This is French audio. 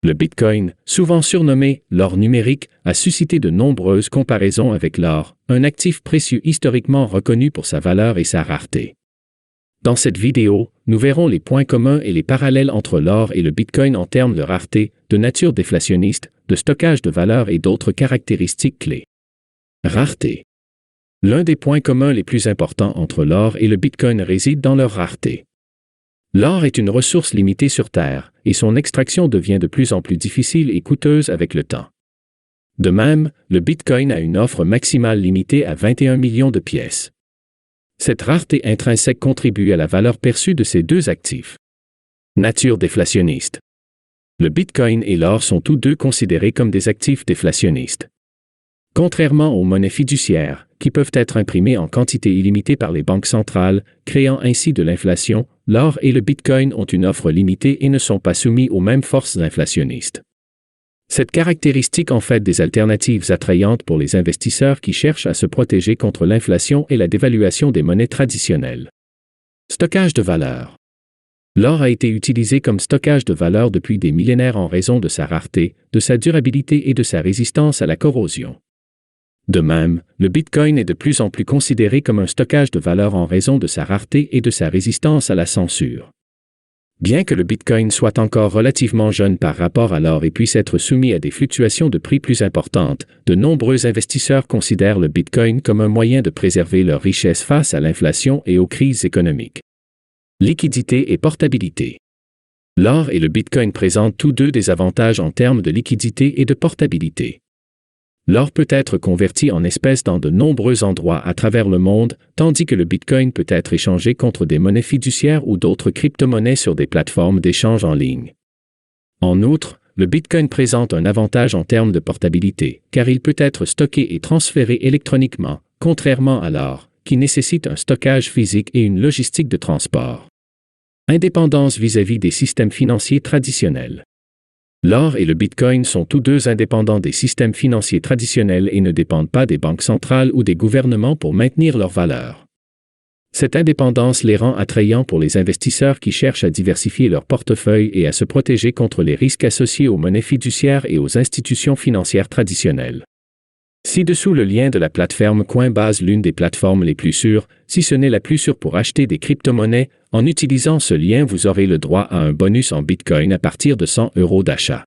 Le Bitcoin, souvent surnommé l'or numérique, a suscité de nombreuses comparaisons avec l'or, un actif précieux historiquement reconnu pour sa valeur et sa rareté. Dans cette vidéo, nous verrons les points communs et les parallèles entre l'or et le Bitcoin en termes de rareté, de nature déflationniste, de stockage de valeur et d'autres caractéristiques clés. Rareté. L'un des points communs les plus importants entre l'or et le Bitcoin réside dans leur rareté. L'or est une ressource limitée sur Terre, et son extraction devient de plus en plus difficile et coûteuse avec le temps. De même, le Bitcoin a une offre maximale limitée à 21 millions de pièces. Cette rareté intrinsèque contribue à la valeur perçue de ces deux actifs. Nature déflationniste. Le Bitcoin et l'or sont tous deux considérés comme des actifs déflationnistes. Contrairement aux monnaies fiduciaires, qui peuvent être imprimées en quantité illimitée par les banques centrales, créant ainsi de l'inflation, l'or et le Bitcoin ont une offre limitée et ne sont pas soumis aux mêmes forces inflationnistes. Cette caractéristique en fait des alternatives attrayantes pour les investisseurs qui cherchent à se protéger contre l'inflation et la dévaluation des monnaies traditionnelles. Stockage de valeur. L'or a été utilisé comme stockage de valeur depuis des millénaires en raison de sa rareté, de sa durabilité et de sa résistance à la corrosion. De même, le Bitcoin est de plus en plus considéré comme un stockage de valeur en raison de sa rareté et de sa résistance à la censure. Bien que le Bitcoin soit encore relativement jeune par rapport à l'or et puisse être soumis à des fluctuations de prix plus importantes, de nombreux investisseurs considèrent le Bitcoin comme un moyen de préserver leur richesse face à l'inflation et aux crises économiques. Liquidité et portabilité. L'or et le Bitcoin présentent tous deux des avantages en termes de liquidité et de portabilité. L'or peut être converti en espèces dans de nombreux endroits à travers le monde, tandis que le Bitcoin peut être échangé contre des monnaies fiduciaires ou d'autres crypto-monnaies sur des plateformes d'échange en ligne. En outre, le Bitcoin présente un avantage en termes de portabilité, car il peut être stocké et transféré électroniquement, contrairement à l'or, qui nécessite un stockage physique et une logistique de transport. Indépendance vis-à-vis des systèmes financiers traditionnels. L'or et le Bitcoin sont tous deux indépendants des systèmes financiers traditionnels et ne dépendent pas des banques centrales ou des gouvernements pour maintenir leur valeur. Cette indépendance les rend attrayants pour les investisseurs qui cherchent à diversifier leur portefeuille et à se protéger contre les risques associés aux monnaies fiduciaires et aux institutions financières traditionnelles. Ci-dessous le lien de la plateforme Coinbase, l'une des plateformes les plus sûres, si ce n'est la plus sûre pour acheter des crypto-monnaies. En utilisant ce lien, vous aurez le droit à un bonus en Bitcoin à partir de 100 € d'achat.